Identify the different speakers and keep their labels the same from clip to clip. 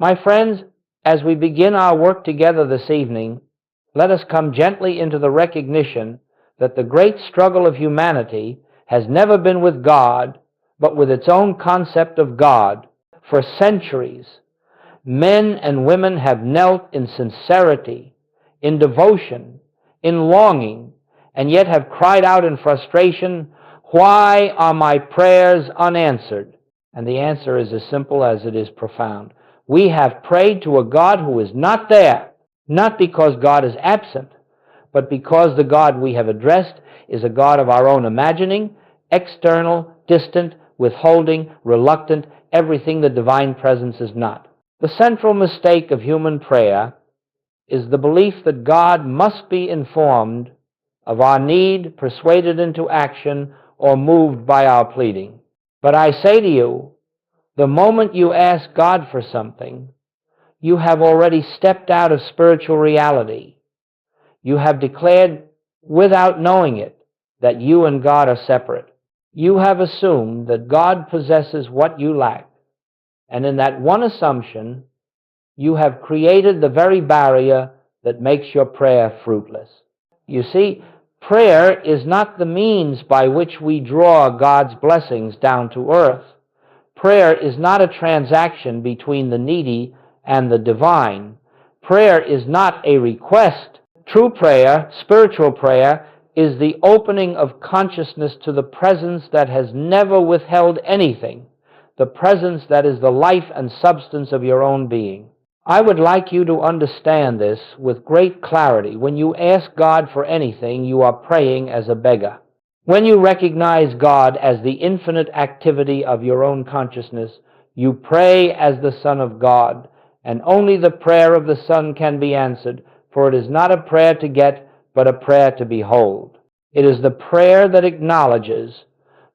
Speaker 1: My friends, as we begin our work together this evening, let us come gently into the recognition that the great struggle of humanity has never been with God, but with its own concept of God. For centuries, men and women have knelt in sincerity, in devotion, in longing, and yet have cried out in frustration, "Why are my prayers unanswered?" And the answer is as simple as it is profound. We have prayed to a God who is not there, not because God is absent, but because the God we have addressed is a God of our own imagining, external, distant, withholding, reluctant, everything the divine presence is not. The central mistake of human prayer is the belief that God must be informed of our need, persuaded into action, or moved by our pleading. But I say to you, the moment you ask God for something, you have already stepped out of spiritual reality. You have declared, without knowing it, that you and God are separate. You have assumed that God possesses what you lack. And in that one assumption, you have created the very barrier that makes your prayer fruitless. You see, prayer is not the means by which we draw God's blessings down to earth. Prayer is not a transaction between the needy and the divine. Prayer is not a request. True prayer, spiritual prayer, is the opening of consciousness to the presence that has never withheld anything, the presence that is the life and substance of your own being. I would like you to understand this with great clarity. When you ask God for anything, you are praying as a beggar. When you recognize God as the infinite activity of your own consciousness, you pray as the Son of God, and only the prayer of the Son can be answered, for it is not a prayer to get, but a prayer to behold. It is the prayer that acknowledges,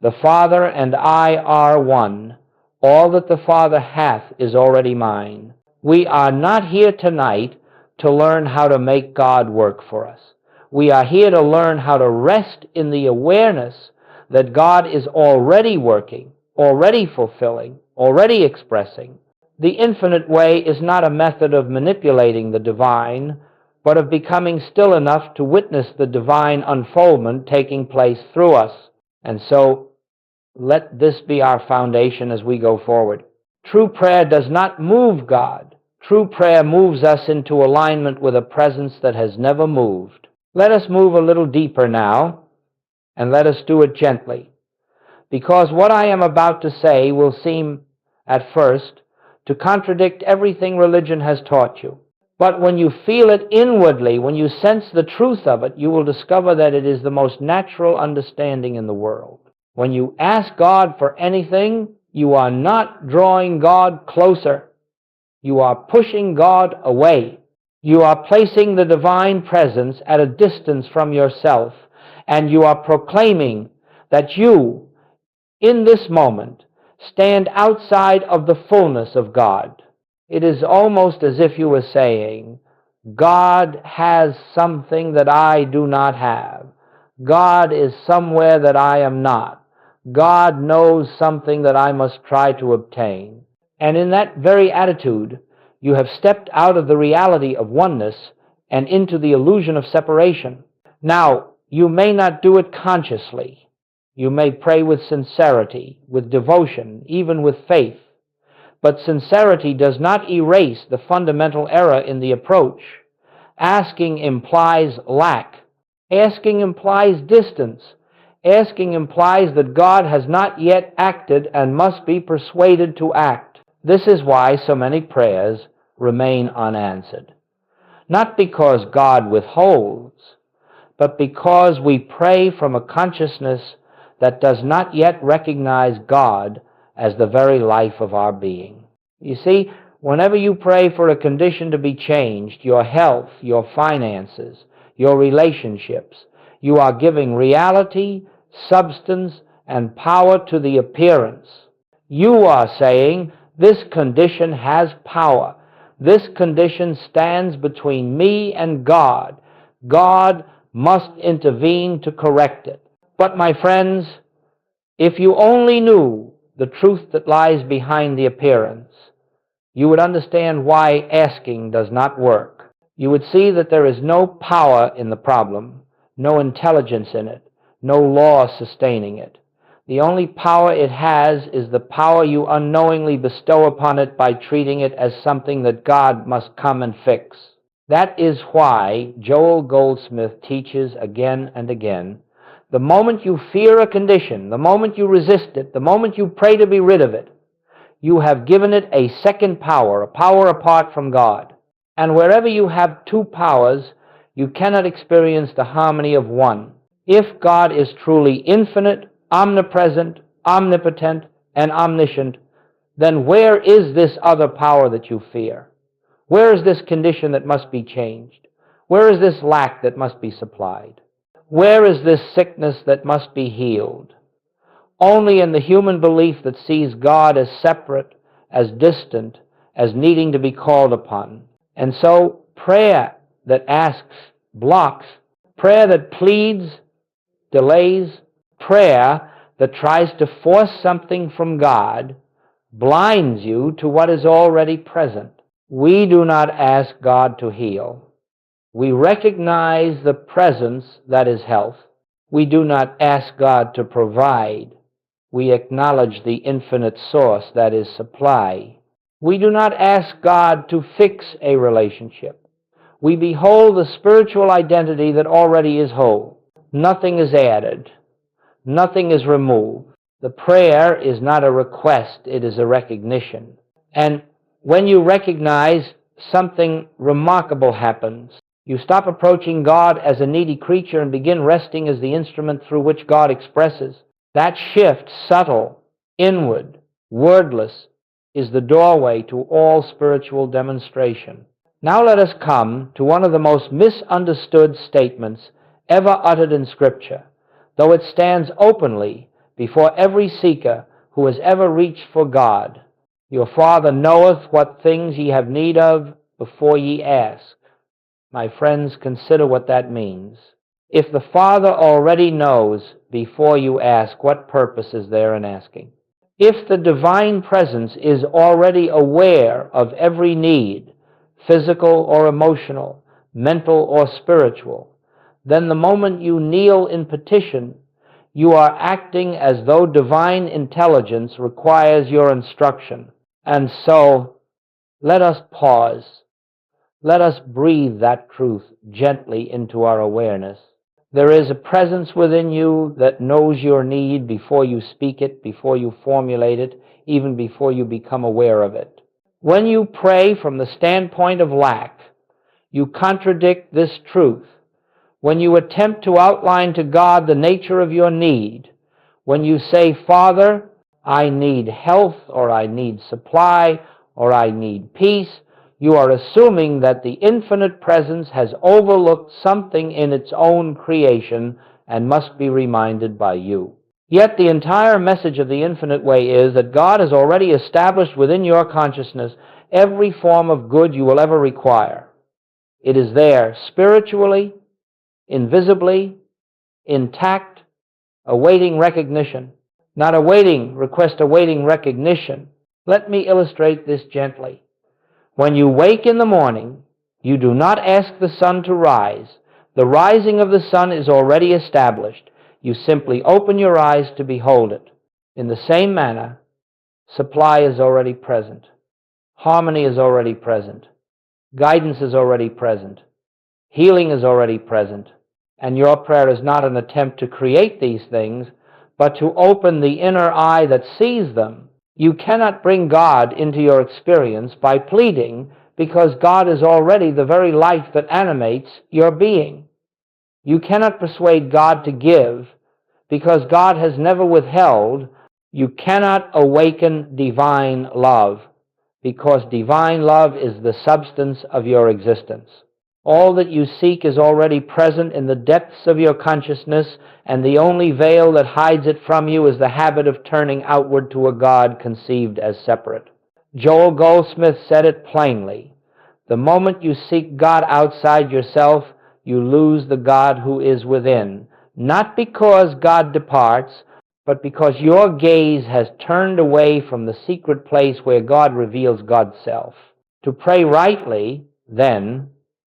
Speaker 1: the Father and I are one. All that the Father hath is already mine. We are not here tonight to learn how to make God work for us. We are here to learn how to rest in the awareness that God is already working, already fulfilling, already expressing. The infinite way is not a method of manipulating the divine, but of becoming still enough to witness the divine unfoldment taking place through us. And so, let this be our foundation as we go forward. True prayer does not move God. True prayer moves us into alignment with a presence that has never moved. Let us move a little deeper now, and let us do it gently, because what I am about to say will seem, at first, to contradict everything religion has taught you. But when you feel it inwardly, when you sense the truth of it, you will discover that it is the most natural understanding in the world. When you ask God for anything, you are not drawing God closer. You are pushing God away. You are placing the divine presence at a distance from yourself, and you are proclaiming that you, in this moment, stand outside of the fullness of God. It is almost as if you were saying, God has something that I do not have. God is somewhere that I am not. God knows something that I must try to obtain. And in that very attitude, you have stepped out of the reality of oneness and into the illusion of separation. Now, you may not do it consciously. You may pray with sincerity, with devotion, even with faith. But sincerity does not erase the fundamental error in the approach. Asking implies lack. Asking implies distance. Asking implies that God has not yet acted and must be persuaded to act. This is why so many prayers remain unanswered. Not because God withholds, but because we pray from a consciousness that does not yet recognize God as the very life of our being. You see, whenever you pray for a condition to be changed, your health, your finances, your relationships, you are giving reality, substance, and power to the appearance. You are saying, this condition has power. This condition stands between me and God. God must intervene to correct it. But my friends, if you only knew the truth that lies behind the appearance, you would understand why asking does not work. You would see that there is no power in the problem, no intelligence in it, no law sustaining it. The only power it has is the power you unknowingly bestow upon it by treating it as something that God must come and fix. That is why Joel Goldsmith teaches again and again, the moment you fear a condition, the moment you resist it, the moment you pray to be rid of it, you have given it a second power, a power apart from God. And wherever you have two powers, you cannot experience the harmony of one. If God is truly infinite, omnipresent, omnipotent, and omniscient, then where is this other power that you fear? Where is this condition that must be changed? Where is this lack that must be supplied? Where is this sickness that must be healed? Only in the human belief that sees God as separate, as distant, as needing to be called upon. And so prayer that asks blocks, prayer that pleads delays, prayer that tries to force something from God blinds you to what is already present. We do not ask God to heal. We recognize the presence that is health. We do not ask God to provide. We acknowledge the infinite source that is supply. We do not ask God to fix a relationship. We behold the spiritual identity that already is whole. Nothing is added. Nothing is removed. The prayer is not a request, it is a recognition. And when you recognize, something remarkable happens. You stop approaching God as a needy creature and begin resting as the instrument through which God expresses. That shift, subtle, inward, wordless, is the doorway to all spiritual demonstration. Now let us come to one of the most misunderstood statements ever uttered in Scripture, though it stands openly before every seeker who has ever reached for God. Your Father knoweth what things ye have need of before ye ask. My friends, consider what that means. If the Father already knows before you ask, what purpose is there in asking? If the divine presence is already aware of every need, physical or emotional, mental or spiritual, then the moment you kneel in petition, you are acting as though divine intelligence requires your instruction. And so, let us pause. Let us breathe that truth gently into our awareness. There is a presence within you that knows your need before you speak it, before you formulate it, even before you become aware of it. When you pray from the standpoint of lack, you contradict this truth. When you attempt to outline to God the nature of your need, when you say, Father, I need health, or I need supply, or I need peace, you are assuming that the infinite presence has overlooked something in its own creation and must be reminded by you. Yet the entire message of the infinite way is that God has already established within your consciousness every form of good you will ever require. It is there spiritually, invisibly, intact, awaiting recognition. Not awaiting request, awaiting recognition. Let me illustrate this gently. When you wake in the morning, you do not ask the sun to rise. The rising of the sun is already established. You simply open your eyes to behold it. In the same manner, supply is already present. Harmony is already present. Guidance is already present. Healing is already present. And your prayer is not an attempt to create these things, but to open the inner eye that sees them. You cannot bring God into your experience by pleading, because God is already the very life that animates your being. You cannot persuade God to give, because God has never withheld. You cannot awaken divine love, because divine love is the substance of your existence. All that you seek is already present in the depths of your consciousness, and the only veil that hides it from you is the habit of turning outward to a God conceived as separate. Joel Goldsmith said it plainly. The moment you seek God outside yourself, you lose the God who is within. Not because God departs, but because your gaze has turned away from the secret place where God reveals God's self. To pray rightly, then,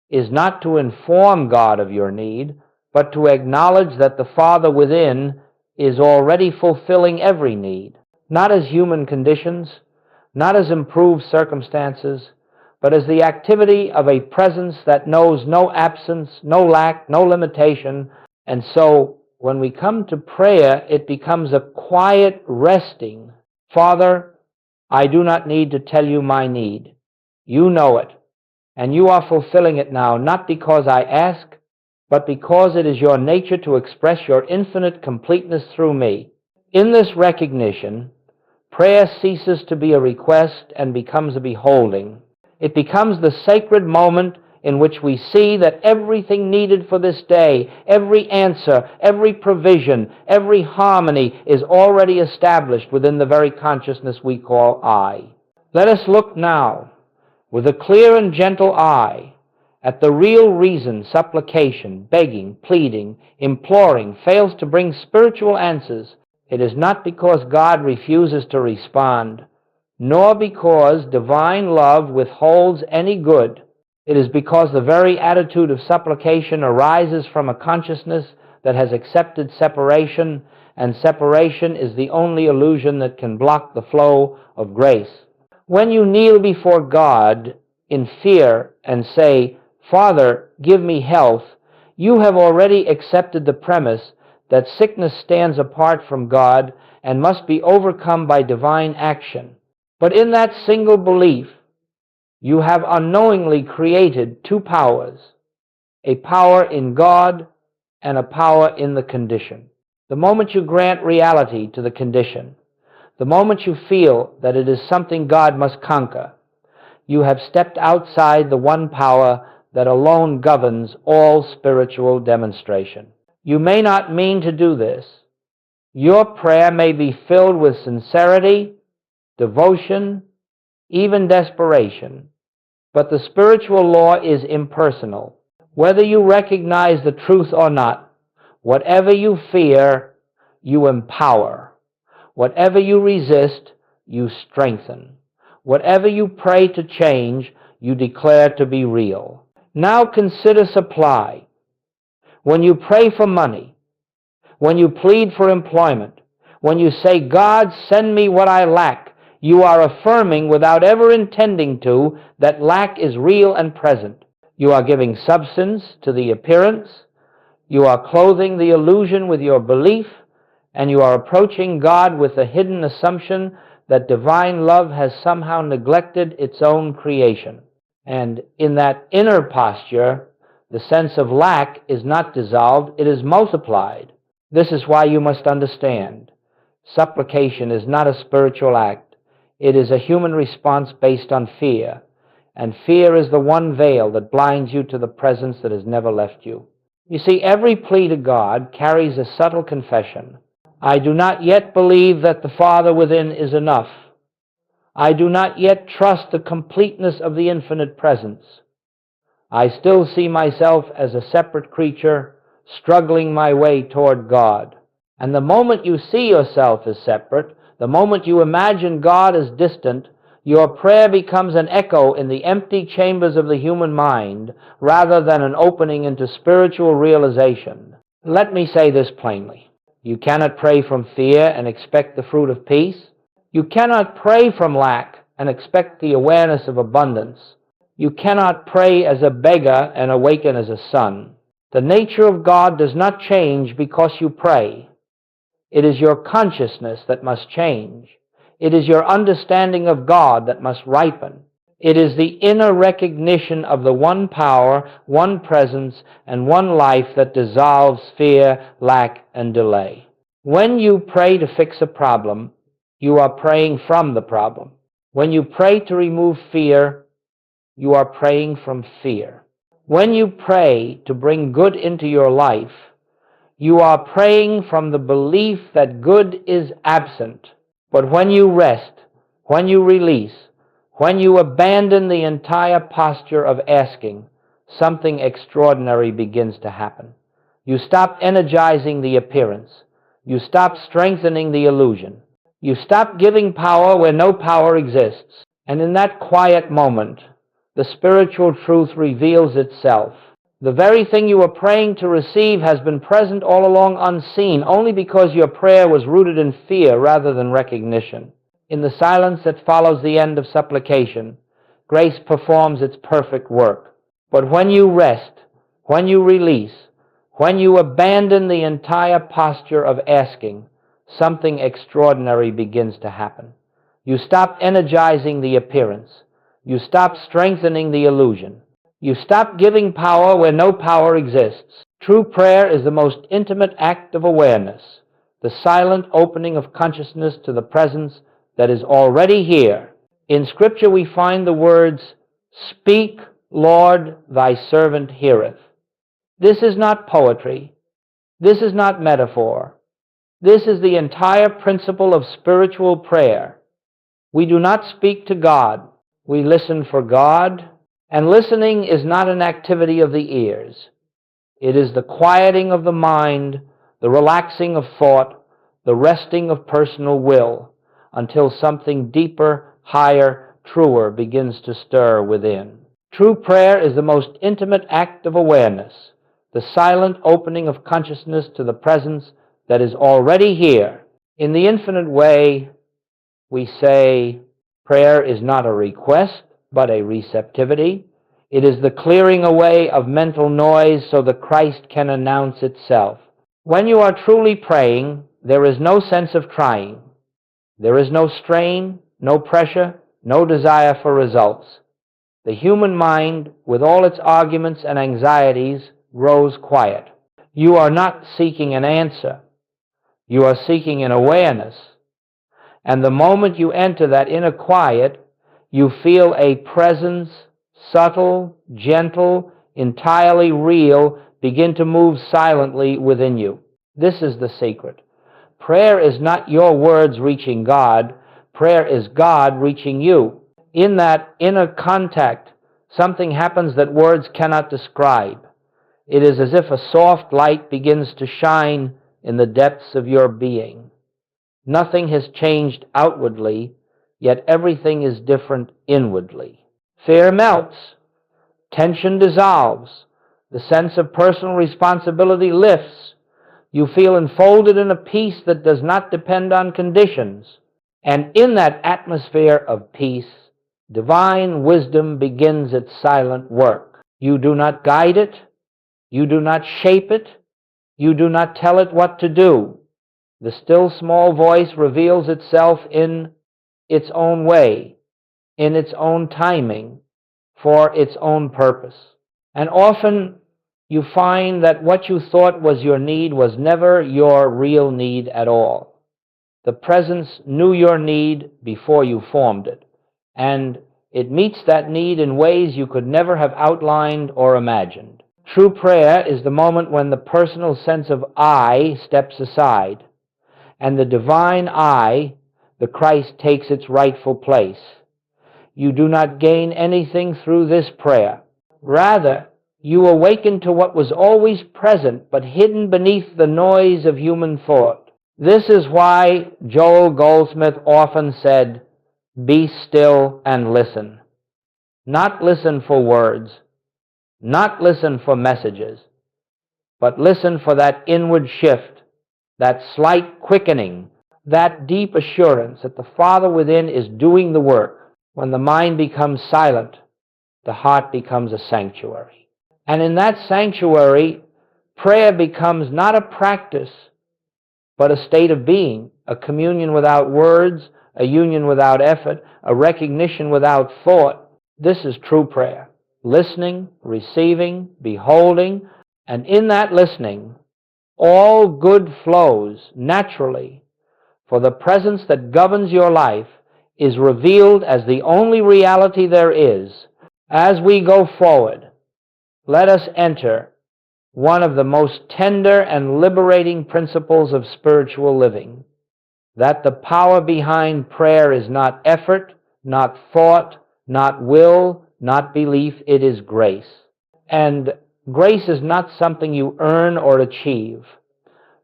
Speaker 1: is not to inform God of your need, but to acknowledge that the Father within is already fulfilling every need, not as human conditions, not as improved circumstances, but as the activity of a presence that knows no absence, no lack, no limitation. And so, when we come to prayer, it becomes a quiet resting. Father, I do not need to tell you my need. You know it, and you are fulfilling it now, not because I ask, but because it is your nature to express your infinite completeness through me. In this recognition, prayer ceases to be a request and becomes a beholding. It becomes the sacred moment in which we see that everything needed for this day, every answer, every provision, every harmony is already established within the very consciousness we call I. Let us look now with a clear and gentle eye at the real reason supplication, begging, pleading, imploring fails to bring spiritual answers. It is not because God refuses to respond, nor because divine love withholds any good. It is because the very attitude of supplication arises from a consciousness that has accepted separation, and separation is the only illusion that can block the flow of grace. When you kneel before God in fear and say, Father, give me health, you have already accepted the premise that sickness stands apart from God and must be overcome by divine action. But in that single belief, you have unknowingly created two powers, a power in God and a power in the condition. The moment you grant reality to the condition, the moment you feel that it is something God must conquer, you have stepped outside the one power that alone governs all spiritual demonstration. You may not mean to do this. Your prayer may be filled with sincerity, devotion, even desperation, but the spiritual law is impersonal. Whether you recognize the truth or not, whatever you fear, you empower. Whatever you resist, you strengthen. Whatever you pray to change, you declare to be real. Now consider supply. When you pray for money, when you plead for employment, when you say, God, send me what I lack, you are affirming without ever intending to that lack is real and present. You are giving substance to the appearance, you are clothing the illusion with your belief, and you are approaching God with the hidden assumption that divine love has somehow neglected its own creation. And in that inner posture, the sense of lack is not dissolved, it is multiplied. This is why you must understand, supplication is not a spiritual act. It is a human response based on fear, and fear is the one veil that blinds you to the presence that has never left you. You see, every plea to God carries a subtle confession. I do not yet believe that the Father within is enough. I do not yet trust the completeness of the infinite presence. I still see myself as a separate creature struggling my way toward God. And the moment you see yourself as separate, the moment you imagine God as distant, your prayer becomes an echo in the empty chambers of the human mind rather than an opening into spiritual realization. Let me say this plainly. You cannot pray from fear and expect the fruit of peace. You cannot pray from lack and expect the awareness of abundance. You cannot pray as a beggar and awaken as a son. The nature of God does not change because you pray. It is your consciousness that must change. It is your understanding of God that must ripen. It is the inner recognition of the one power, one presence, and one life that dissolves fear, lack, and delay. When you pray to fix a problem, you are praying from the problem. When you pray to remove fear, you are praying from fear. When you pray to bring good into your life, you are praying from the belief that good is absent. But when you rest, when you release, when you abandon the entire posture of asking, something extraordinary begins to happen. You stop energizing the appearance. You stop strengthening the illusion. You stop giving power where no power exists. And in that quiet moment, the spiritual truth reveals itself. The very thing you were praying to receive has been present all along unseen, only because your prayer was rooted in fear rather than recognition. In the silence that follows the end of supplication, grace performs its perfect work. But when you rest, when you release, when you abandon the entire posture of asking, something extraordinary begins to happen. You stop energizing the appearance. You stop strengthening the illusion. You stop giving power where no power exists. True prayer is the most intimate act of awareness, the silent opening of consciousness to the presence that is already here. In Scripture we find the words, "Speak, Lord, thy servant heareth." This is not poetry. This is not metaphor. This is the entire principle of spiritual prayer. We do not speak to God. We listen for God. And listening is not an activity of the ears. It is the quieting of the mind, the relaxing of thought, the resting of personal will, until something deeper, higher, truer begins to stir within. True prayer is the most intimate act of awareness, the silent opening of consciousness to the presence that is already here. In the infinite way, we say, prayer is not a request, but a receptivity. It is the clearing away of mental noise so that Christ can announce itself. When you are truly praying, there is no sense of trying. There is no strain, no pressure, no desire for results. The human mind, with all its arguments and anxieties, grows quiet. You are not seeking an answer. You are seeking an awareness. And the moment you enter that inner quiet, you feel a presence, subtle, gentle, entirely real, begin to move silently within you. This is the secret. Prayer is not your words reaching God. Prayer is God reaching you. In that inner contact, something happens that words cannot describe. It is as if a soft light begins to shine in the depths of your being. Nothing has changed outwardly, yet everything is different inwardly. Fear melts. Tension dissolves. The sense of personal responsibility lifts. You feel enfolded in a peace that does not depend on conditions. And in that atmosphere of peace, divine wisdom begins its silent work. You do not guide it. You do not shape it. You do not tell it what to do. The still small voice reveals itself in its own way, in its own timing, for its own purpose. And often you find that what you thought was your need was never your real need at all. The presence knew your need before you formed it, and it meets that need in ways you could never have outlined or imagined. True prayer is the moment when the personal sense of I steps aside, and the divine I, the Christ, takes its rightful place. You do not gain anything through this prayer. Rather, you awaken to what was always present but hidden beneath the noise of human thought. This is why Joel Goldsmith often said, "Be still and listen." Not listen for words, not listen for messages, but listen for that inward shift, that slight quickening, that deep assurance that the Father within is doing the work. When the mind becomes silent, the heart becomes a sanctuary. And in that sanctuary, prayer becomes not a practice, but a state of being, a communion without words, a union without effort, a recognition without thought. This is true prayer. Listening, receiving, beholding, and in that listening, all good flows naturally, for the presence that governs your life is revealed as the only reality there is. As we go forward, let us enter one of the most tender and liberating principles of spiritual living, that the power behind prayer is not effort, not thought, not will, not belief, it is grace. And grace is not something you earn or achieve.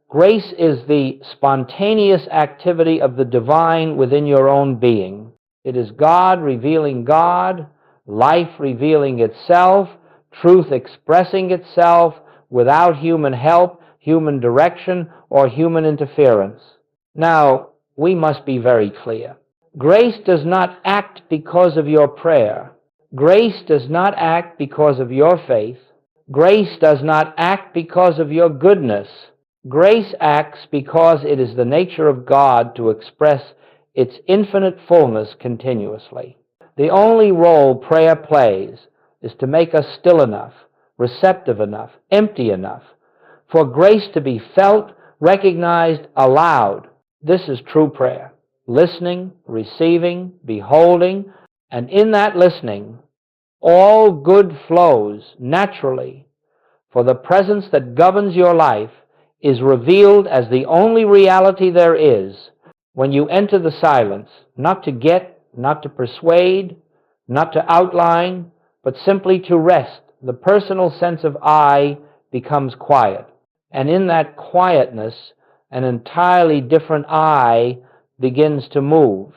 Speaker 1: Grace is the spontaneous activity of the divine within your own being. It is God revealing God, life revealing itself, truth expressing itself without human help, human direction, or human interference. Now, we must be very clear. Grace does not act because of your prayer. Grace does not act because of your faith. Grace does not act because of your goodness. Grace acts because it is the nature of God to express its infinite fullness continuously. The only role prayer plays is to make us still enough, receptive enough, empty enough, for grace to be felt, recognized, allowed. This is true prayer. Listening, receiving, beholding, and in that listening, all good flows naturally, for the presence that governs your life is revealed as the only reality there is when you enter the silence, not to get, not to persuade, not to outline, but simply to rest. The personal sense of I becomes quiet. And in that quietness, an entirely different I begins to move.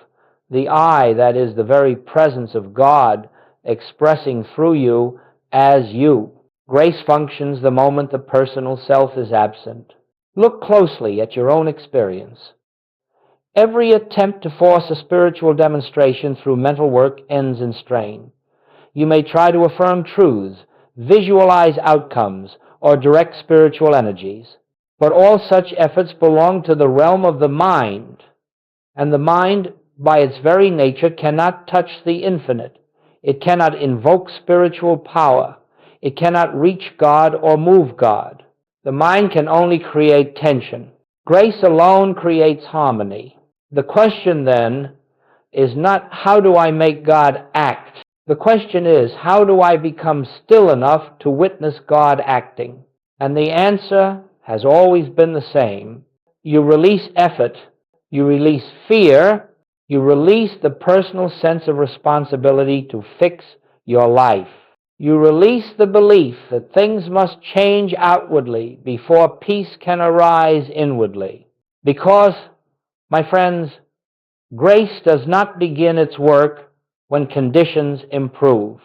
Speaker 1: The I that is the very presence of God expressing through you as you. Grace functions the moment the personal self is absent. Look closely at your own experience. Every attempt to force a spiritual demonstration through mental work ends in strain. You may try to affirm truths, visualize outcomes, or direct spiritual energies, but all such efforts belong to the realm of the mind, and the mind, by its very nature, cannot touch the infinite. It cannot invoke spiritual power. It cannot reach God or move God. The mind can only create tension. Grace alone creates harmony. The question then is not how do I make God act? The question is how do I become still enough to witness God acting? And the answer has always been the same. You release effort, you release fear, you release the personal sense of responsibility to fix your life. You release the belief that things must change outwardly before peace can arise inwardly. Because, my friends, grace does not begin its work when conditions improve.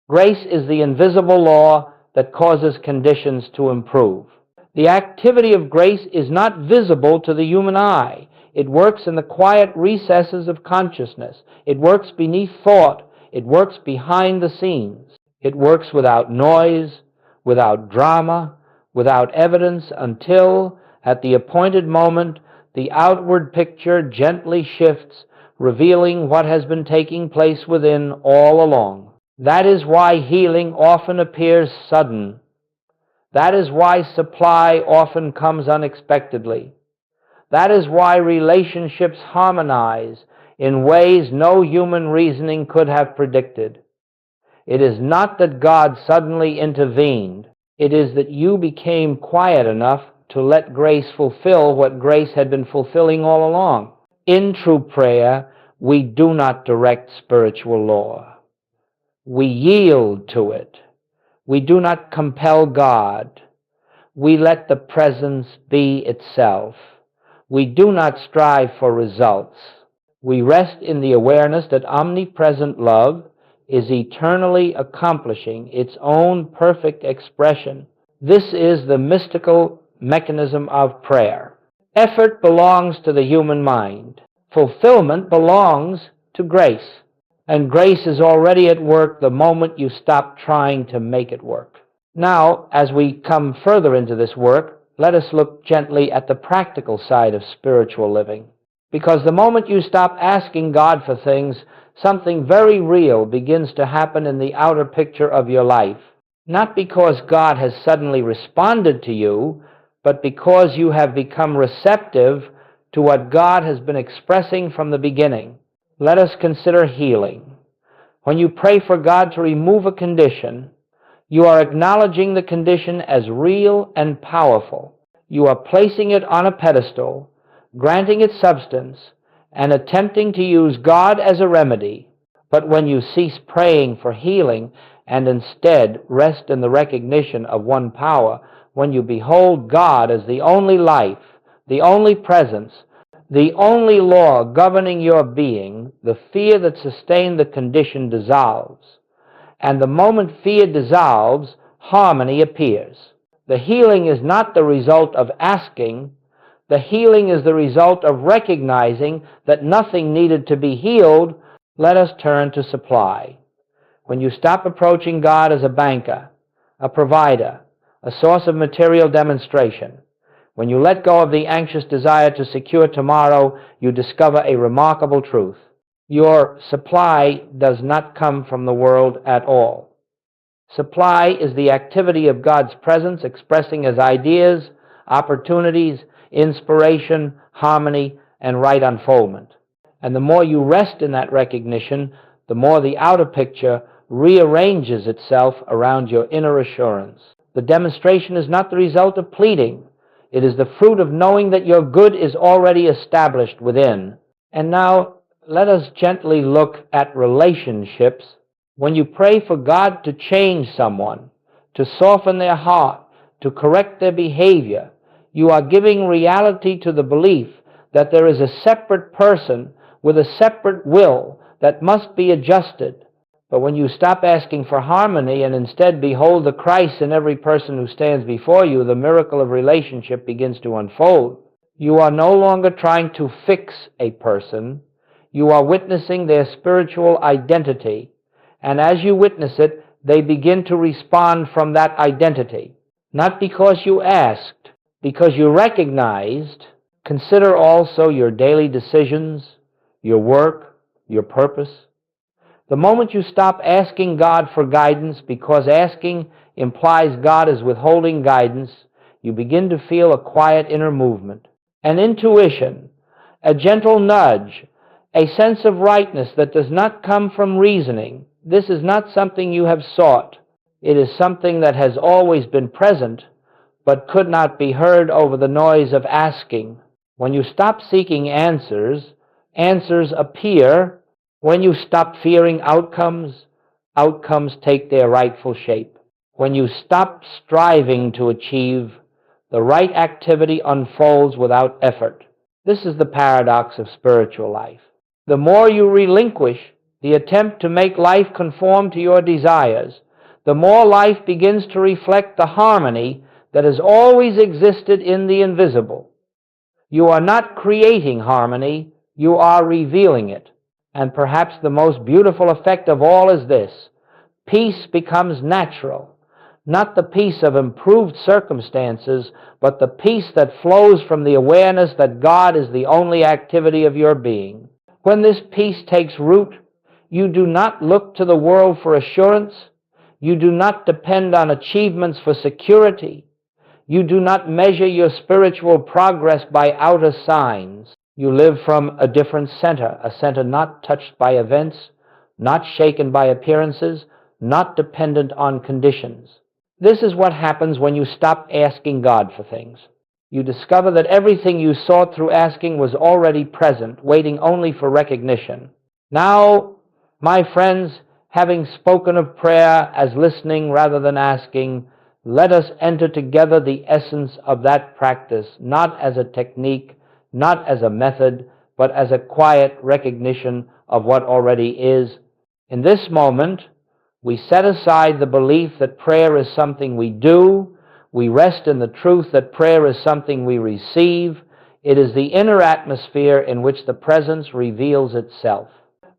Speaker 1: Grace is the invisible law that causes conditions to improve. The activity of grace is not visible to the human eye. It works in the quiet recesses of consciousness. It works beneath thought. It works behind the scenes. It works without noise, without drama, without evidence until, at the appointed moment, the outward picture gently shifts, revealing what has been taking place within all along. That is why healing often appears sudden. That is why supply often comes unexpectedly. That is why relationships harmonize in ways no human reasoning could have predicted. It is not that God suddenly intervened. It is that you became quiet enough to let grace fulfill what grace had been fulfilling all along. In true prayer, we do not direct spiritual law. We yield to it. We do not compel God. We let the presence be itself. We do not strive for results. We rest in the awareness that omnipresent love is eternally accomplishing its own perfect expression. This is the mystical mechanism of prayer. Effort belongs to the human mind. Fulfillment belongs to grace. And grace is already at work the moment you stop trying to make it work. Now, as we come further into this work, let us look gently at the practical side of spiritual living. Because the moment you stop asking God for things, something very real begins to happen in the outer picture of your life. Not because God has suddenly responded to you, but because you have become receptive to what God has been expressing from the beginning. Let us consider healing. When you pray for God to remove a condition, you are acknowledging the condition as real and powerful. You are placing it on a pedestal, granting it substance, and attempting to use God as a remedy. But when you cease praying for healing and instead rest in the recognition of one power, when you behold God as the only life, the only presence, the only law governing your being, the fear that sustained the condition dissolves. And the moment fear dissolves, harmony appears. The healing is not the result of asking. The healing is the result of recognizing that nothing needed to be healed. Let us turn to supply. When you stop approaching God as a banker, a provider, a source of material demonstration, when you let go of the anxious desire to secure tomorrow, you discover a remarkable truth. Your supply does not come from the world at all. Supply is the activity of God's presence expressing as ideas, opportunities, inspiration, harmony, and right unfoldment. And the more you rest in that recognition, the more the outer picture rearranges itself around your inner assurance. The demonstration is not the result of pleading. It is the fruit of knowing that your good is already established within. And now, let us gently look at relationships. When you pray for God to change someone, to soften their heart, to correct their behavior, you are giving reality to the belief that there is a separate person with a separate will that must be adjusted. But when you stop asking for harmony and instead behold the Christ in every person who stands before you, the miracle of relationship begins to unfold. You are no longer trying to fix a person. You are witnessing their spiritual identity. And as you witness it, they begin to respond from that identity. Not because you asked, because you recognized. Consider also your daily decisions, your work, your purpose. The moment you stop asking God for guidance, because asking implies God is withholding guidance, you begin to feel a quiet inner movement, an intuition, a gentle nudge, a sense of rightness that does not come from reasoning. This is not something you have sought. It is something that has always been present, but could not be heard over the noise of asking. When you stop seeking answers, answers appear. When you stop fearing outcomes, outcomes take their rightful shape. When you stop striving to achieve, the right activity unfolds without effort. This is the paradox of spiritual life. The more you relinquish the attempt to make life conform to your desires, the more life begins to reflect the harmony that has always existed in the invisible. You are not creating harmony, you are revealing it. And perhaps the most beautiful effect of all is this: peace becomes natural, not the peace of improved circumstances, but the peace that flows from the awareness that God is the only activity of your being. When this peace takes root, you do not look to the world for assurance. You do not depend on achievements for security. You do not measure your spiritual progress by outer signs. You live from a different center, a center not touched by events, not shaken by appearances, not dependent on conditions. This is what happens when you stop asking God for things. You discover that everything you sought through asking was already present, waiting only for recognition. Now, my friends, having spoken of prayer as listening rather than asking, let us enter together the essence of that practice, not as a technique, not as a method, but as a quiet recognition of what already is. In this moment, we set aside the belief that prayer is something we do. We rest in the truth that prayer is something we receive. It is the inner atmosphere in which the presence reveals itself.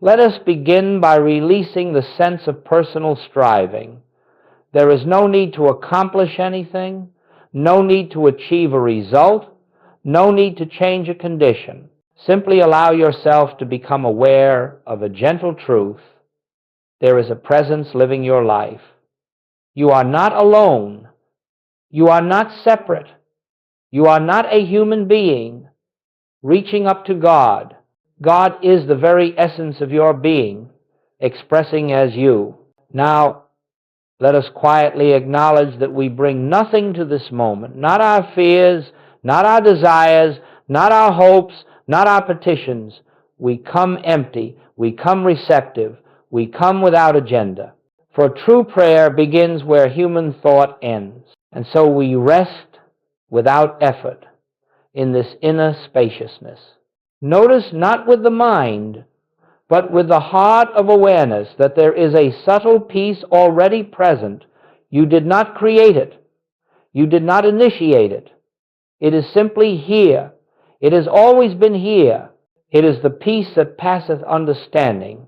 Speaker 1: Let us begin by releasing the sense of personal striving. There is no need to accomplish anything, no need to achieve a result, no need to change a condition. Simply allow yourself to become aware of a gentle truth. There is a presence living your life. You are not alone. You are not separate. You are not a human being reaching up to God. God is the very essence of your being, expressing as you. Now, let us quietly acknowledge that we bring nothing to this moment, not our fears, not our desires, not our hopes, not our petitions. We come empty, we come receptive, we come without agenda. For true prayer begins where human thought ends. And so we rest without effort in this inner spaciousness. Notice not with the mind, but with the heart of awareness that there is a subtle peace already present. You did not create it. You did not initiate it. It is simply here. It has always been here. It is the peace that passeth understanding,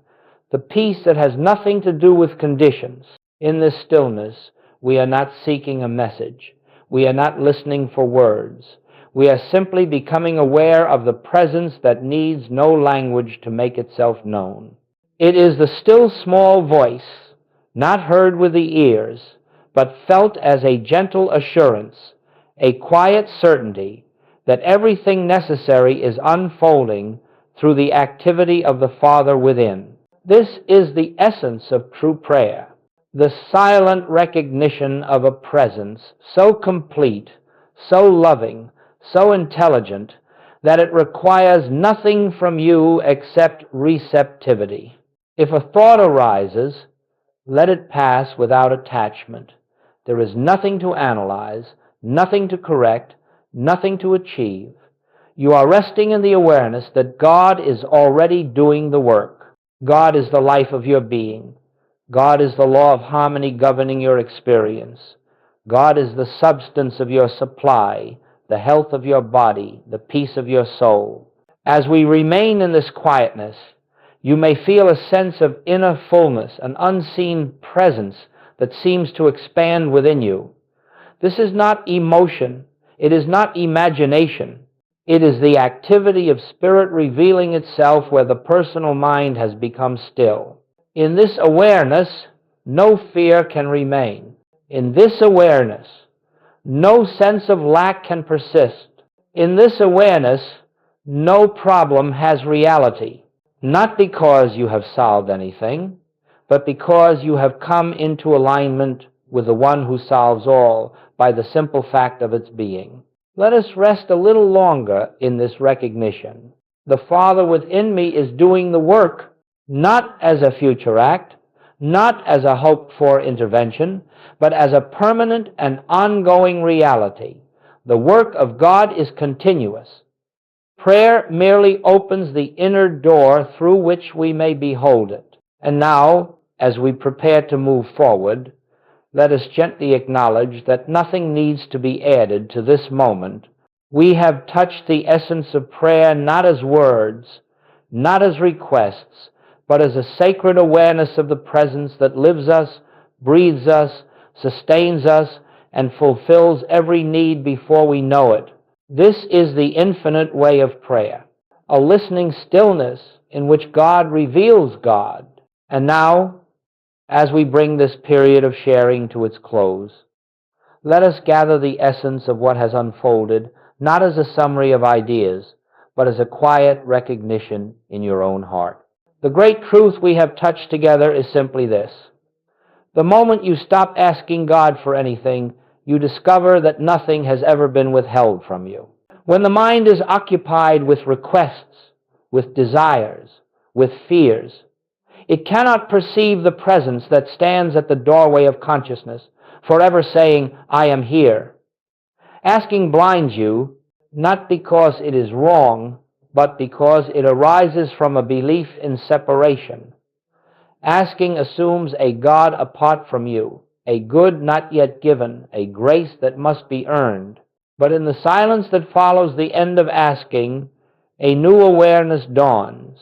Speaker 1: the peace that has nothing to do with conditions. In this stillness, we are not seeking a message. We are not listening for words. We are simply becoming aware of the presence that needs no language to make itself known. It is the still small voice, not heard with the ears, but felt as a gentle assurance, a quiet certainty that everything necessary is unfolding through the activity of the Father within. This is the essence of true prayer, the silent recognition of a presence so complete, so loving, so intelligent, that it requires nothing from you except receptivity. If a thought arises, let it pass without attachment. There is nothing to analyze, nothing to correct, nothing to achieve. You are resting in the awareness that God is already doing the work. God is the life of your being. God is the law of harmony governing your experience. God is the substance of your supply, the health of your body, the peace of your soul. As we remain in this quietness, you may feel a sense of inner fullness, an unseen presence that seems to expand within you. This is not emotion. It is not imagination. It is the activity of spirit revealing itself where the personal mind has become still. In this awareness, no fear can remain. In this awareness, no sense of lack can persist. In this awareness, no problem has reality. Not because you have solved anything, but because you have come into alignment with the one who solves all by the simple fact of its being. Let us rest a little longer in this recognition. The Father within me is doing the work, not as a future act, not as a hoped-for intervention, but as a permanent and ongoing reality. The work of God is continuous. Prayer merely opens the inner door through which we may behold it. And now, as we prepare to move forward, let us gently acknowledge that nothing needs to be added to this moment. We have touched the essence of prayer not as words, not as requests, but as a sacred awareness of the presence that lives us, breathes us, sustains us, and fulfills every need before we know it. This is the infinite way of prayer, a listening stillness in which God reveals God. And now, as we bring this period of sharing to its close, let us gather the essence of what has unfolded, not as a summary of ideas, but as a quiet recognition in your own heart. The great truth we have touched together is simply this. The moment you stop asking God for anything, you discover that nothing has ever been withheld from you. When the mind is occupied with requests, with desires, with fears, it cannot perceive the presence that stands at the doorway of consciousness, forever saying, I am here. Asking blinds you, not because it is wrong, but because it arises from a belief in separation. Asking assumes a God apart from you, a good not yet given, a grace that must be earned. But in the silence that follows the end of asking, a new awareness dawns.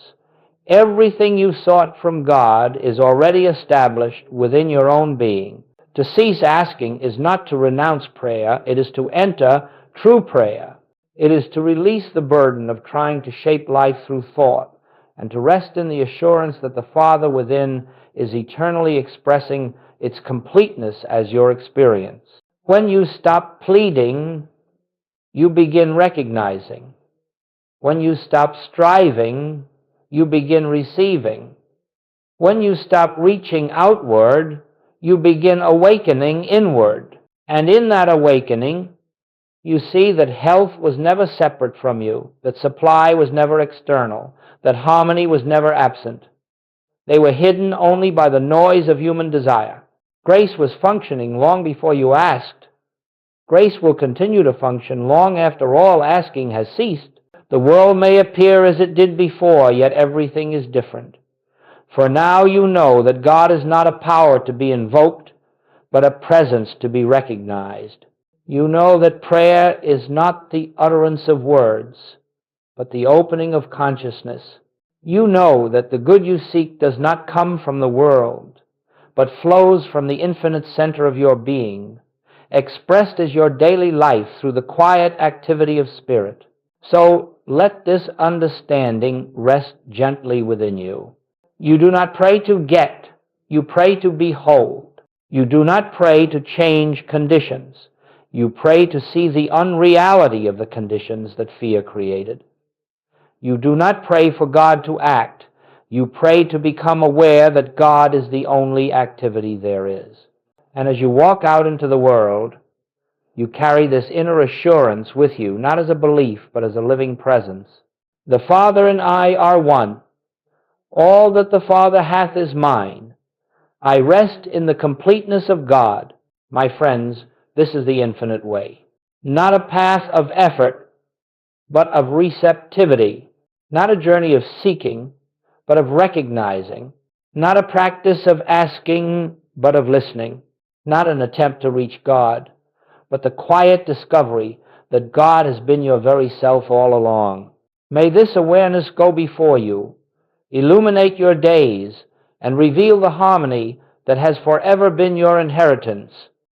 Speaker 1: Everything you sought from God is already established within your own being. To cease asking is not to renounce prayer, it is to enter true prayer. It is to release the burden of trying to shape life through thought, and to rest in the assurance that the Father within is eternally expressing its completeness as your experience. When you stop pleading, you begin recognizing. When you stop striving, you begin receiving. When you stop reaching outward, you begin awakening inward. And in that awakening, you see that health was never separate from you, that supply was never external, that harmony was never absent. They were hidden only by the noise of human desire. Grace was functioning long before you asked. Grace will continue to function long after all asking has ceased. The world may appear as it did before, yet everything is different. For now you know that God is not a power to be invoked, but a presence to be recognized. You know that prayer is not the utterance of words, but the opening of consciousness. You know that the good you seek does not come from the world, but flows from the infinite center of your being, expressed as your daily life through the quiet activity of spirit. So let this understanding rest gently within you. You do not pray to get, you pray to behold. You do not pray to change conditions. You pray to see the unreality of the conditions that fear created. You do not pray for God to act. You pray to become aware that God is the only activity there is. And as you walk out into the world, you carry this inner assurance with you, not as a belief, but as a living presence. The Father and I are one. All that the Father hath is mine. I rest in the completeness of God. My friends, this is the infinite way. Not a path of effort, but of receptivity. Not a journey of seeking, but of recognizing. Not a practice of asking, but of listening. Not an attempt to reach God, but the quiet discovery that God has been your very self all along. May this awareness go before you, illuminate your days, and reveal the harmony that has forever been your inheritance